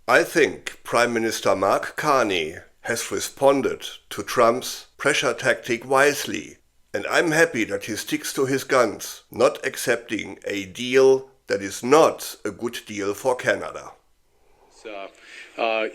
I think Prime Minister Mark Carney has responded to Trump's pressure tactic wisely, and I'm happy that he sticks to his guns, not accepting a deal that is not a good deal for Canada.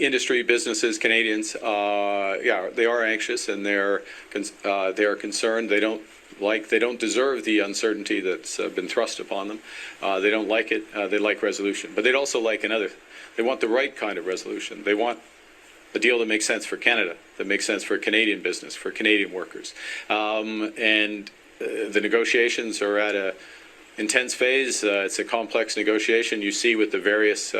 Industry, businesses, Canadians, they are anxious and they are concerned. They don't deserve the uncertainty that's been thrust upon them. They don't like it. They like resolution, but they'd also like they want the right kind of resolution. They want a deal that makes sense for Canada, that makes sense for Canadian business, for Canadian workers. The negotiations are at a intense phase. It's a complex negotiation. You see with the various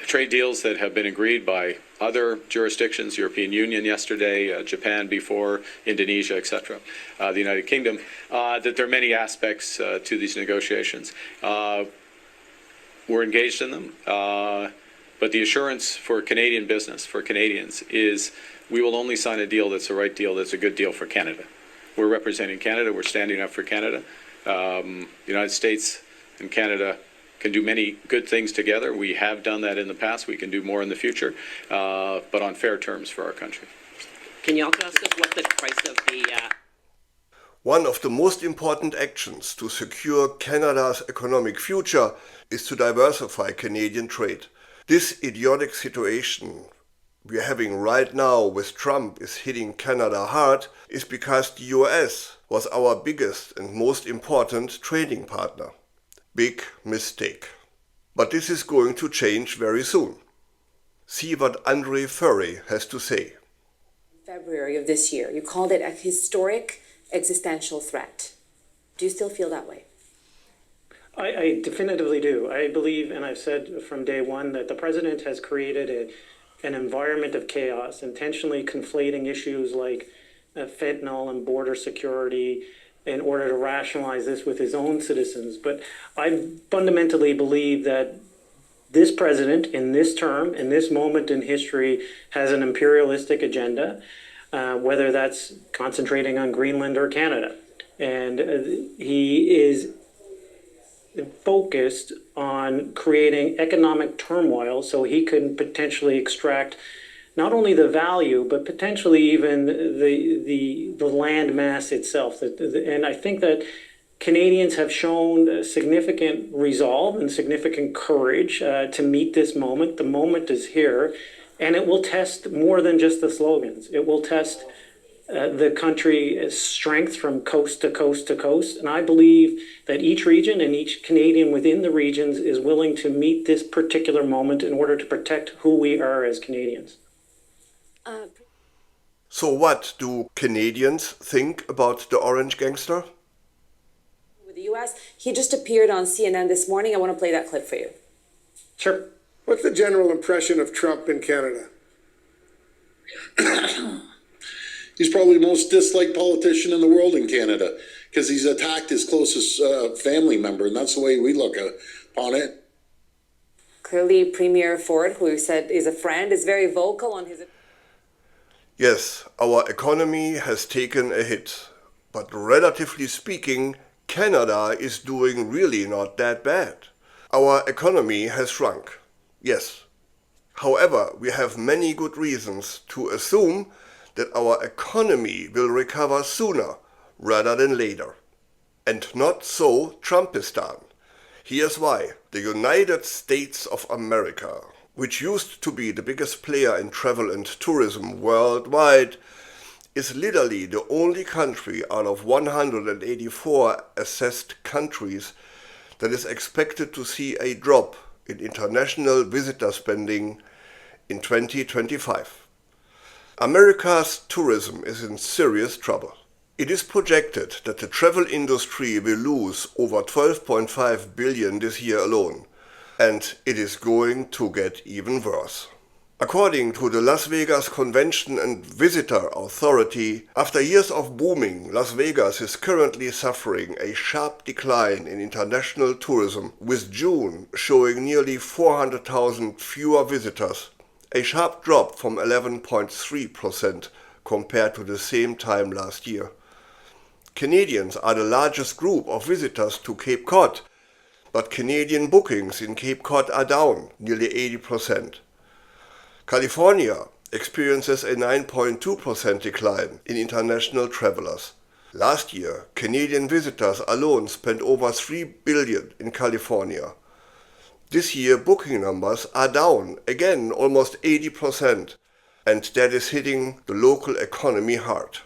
trade deals that have been agreed by other jurisdictions, European Union yesterday, Japan before, Indonesia, etc., the United Kingdom, that there are many aspects to these negotiations. We're engaged in them, but the assurance for Canadian business, for Canadians, is we will only sign a deal that's the right deal, that's a good deal for Canada. We're representing Canada. We're standing up for Canada. The United States and Canada can do many good things together. We have done that in the past. We can do more in the future, but on fair terms for our country. Can you also ask us what the price of the... One of the most important actions to secure Canada's economic future is to diversify Canadian trade. This idiotic situation we're having right now with Trump is hitting Canada hard is because the US was our biggest and most important trading partner. Big mistake. But this is going to change very soon. See what Andre Furry has to say. February of this year, you called it a historic existential threat. Do you still feel that way? I definitively do. I believe, and I've said from day one, that the president has created an environment of chaos, intentionally conflating issues like fentanyl and border security in order to rationalize this with his own citizens. But I fundamentally believe that this president, in this term, in this moment in history, has an imperialistic agenda, whether that's concentrating on Greenland or Canada. And he is focused on creating economic turmoil so he can potentially extract not only the value, but potentially even the land mass itself. And I think that Canadians have shown significant resolve and significant courage to meet this moment. The moment is here, and it will test more than just the slogans. It will test the country's strength from coast to coast to coast. And I believe that each region and each Canadian within the regions is willing to meet this particular moment in order to protect who we are as Canadians. So what do Canadians think about the orange gangster? With the US, he just appeared on CNN this morning. I want to play that clip for you. Sure. What's the general impression of Trump in Canada? He's probably the most disliked politician in the world in Canada because he's attacked his closest family member, and that's the way we look upon it. Clearly, Premier Ford, who said is a friend, is very vocal on his... Yes, our economy has taken a hit, but relatively speaking, Canada is doing really not that bad. Our economy has shrunk, yes. However, we have many good reasons to assume that our economy will recover sooner rather than later. And not so Trumpistan. Here's why. The United States of America, which used to be the biggest player in travel and tourism worldwide, is literally the only country out of 184 assessed countries that is expected to see a drop in international visitor spending in 2025. America's tourism is in serious trouble. It is projected that the travel industry will lose over $12.5 billion this year alone, and it is going to get even worse. According to the Las Vegas Convention and Visitor Authority, after years of booming, Las Vegas is currently suffering a sharp decline in international tourism, with June showing nearly 400,000 fewer visitors, a sharp drop from 11.3% compared to the same time last year. Canadians are the largest group of visitors to Cape Cod, But Canadian bookings in Cape Cod are down nearly 80%. California experiences a 9.2% decline in international travelers. Last year, Canadian visitors alone spent over $3 billion in California. This year, booking numbers are down, again almost 80%, and that is hitting the local economy hard.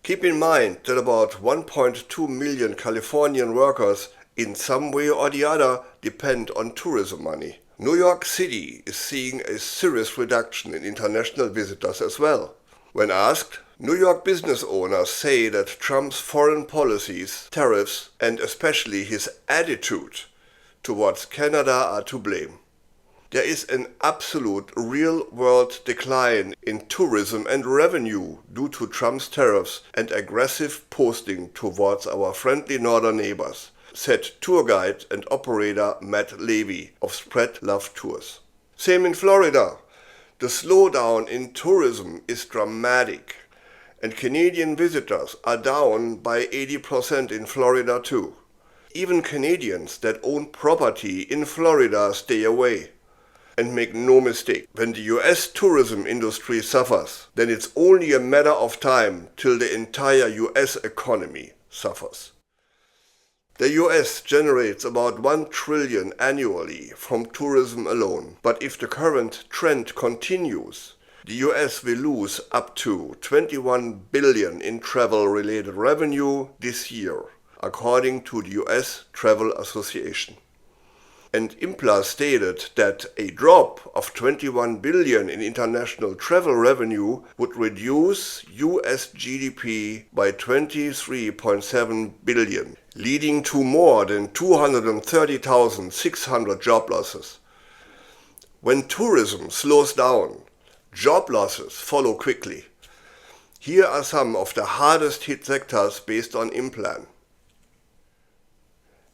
Keep in mind that about 1.2 million Californian workers in some way or the other depend on tourism money. New York City is seeing a serious reduction in international visitors as well. When asked, New York business owners say that Trump's foreign policies, tariffs, and especially his attitude towards Canada are to blame. There is an absolute real-world decline in tourism and revenue due to Trump's tariffs and aggressive posting towards our friendly northern neighbors, said tour guide and operator Matt Levy of Spread Love Tours. Same in Florida. The slowdown in tourism is dramatic, and Canadian visitors are down by 80% in Florida too. Even Canadians that own property in Florida stay away. And make no mistake, when the US tourism industry suffers, then it's only a matter of time till the entire US economy suffers. The US generates about $1 trillion annually from tourism alone, but if the current trend continues, the US will lose up to $21 billion in travel-related revenue this year, according to the US Travel Association. And IMPLA stated that a drop of $21 billion in international travel revenue would reduce US GDP by $23.7 billion, leading to more than 230,600 job losses. When tourism slows down, job losses follow quickly. Here are some of the hardest hit sectors based on IMPLAN.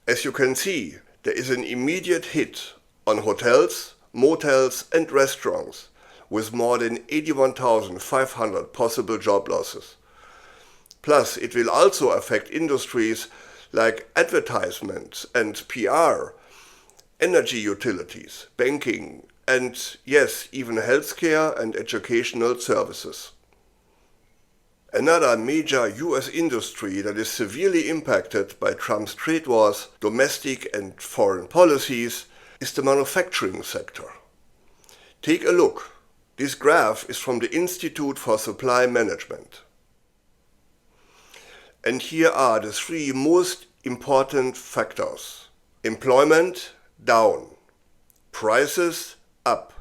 As you can see, there is an immediate hit on hotels, motels and restaurants with more than 81,500 possible job losses. Plus, it will also affect industries like advertisements and PR, energy utilities, banking, and yes, even healthcare and educational services. Another major US industry that is severely impacted by Trump's trade wars, domestic and foreign policies, is the manufacturing sector. Take a look. This graph is from the Institute for Supply Management. And here are the three most important factors. Employment down, prices up,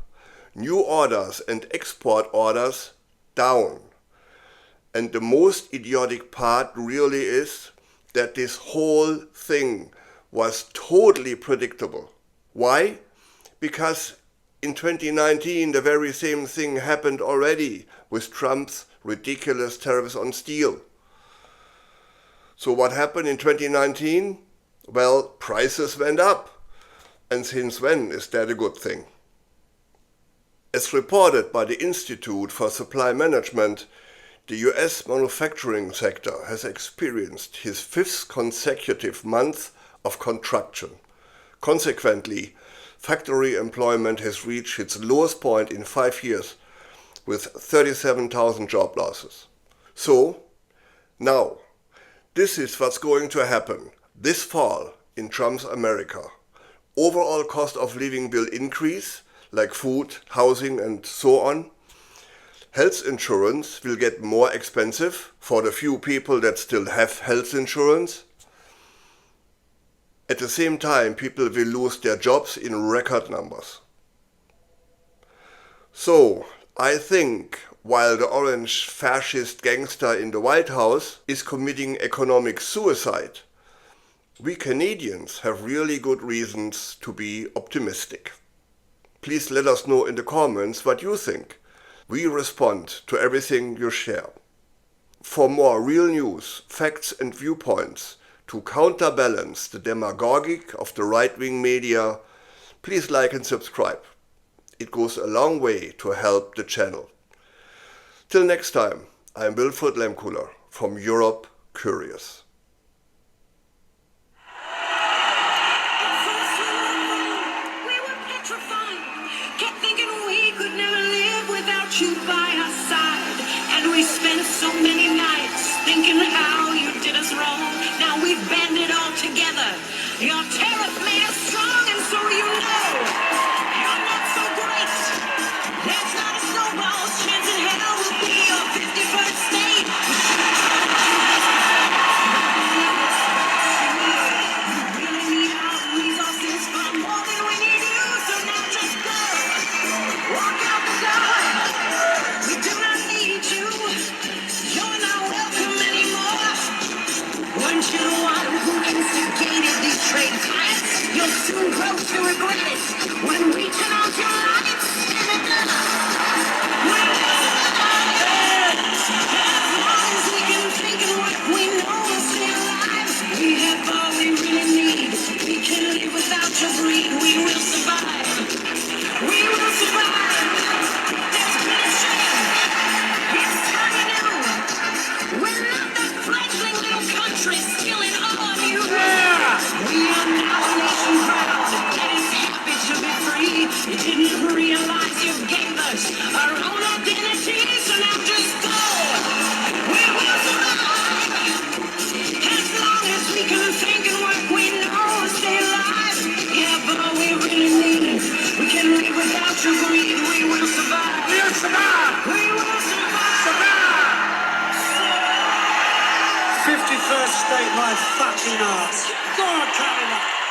new orders and export orders down. And the most idiotic part really is that this whole thing was totally predictable. Why? Because in 2019 the very same thing happened already with Trump's ridiculous tariffs on steel. So what happened in 2019? Well, prices went up. And since when is that a good thing? As reported by the Institute for Supply Management, the US manufacturing sector has experienced his fifth consecutive month of contraction. Consequently, factory employment has reached its lowest point in 5 years, with 37,000 job losses. So, now, this is what's going to happen this fall in Trump's America. Overall cost of living will increase, like food, housing, and so on. Health insurance will get more expensive for the few people that still have health insurance. At the same time, people will lose their jobs in record numbers. So, I think while the orange fascist gangster in the White House is committing economic suicide, we Canadians have really good reasons to be optimistic. Please let us know in the comments what you think. We respond to everything you share. For more real news, facts and viewpoints to counterbalance the demagogic of the right-wing media, please like and subscribe. It goes a long way to help the channel. Till next time, I'm Wilfried Lemkuler from Europe Curious. without you by our side. And we spent so many nights thinking how you did us wrong. Now we've banded all together. Your tariff made us strong, and so you know you're not so great. There's not a snowball's chance in hell will be your 51st state. We really need our resources for more than we need you, so now just go. Walk out the door. We do not need you. You're not welcome anymore. Weren't you the one who instigated these trade fights? You'll soon grow to regret it when we turn off your lights. As long as we can think and work, we know we'll stay alive. We have all we really need. We can live without your greed. We will survive. We will survive. There's been a change. It's time anew. We're not that fledgling little country stealing all of you. We are now a nation proud that is happy to be free. You didn't realize you gave us our own identity, so now just go. We will survive. As long as we can think and work, we know we'll stay alive. Yeah, but all we really need, we can live without your greed. We will survive. We will survive. We will survive. 51st state, my fucking ass. Go on, Canada.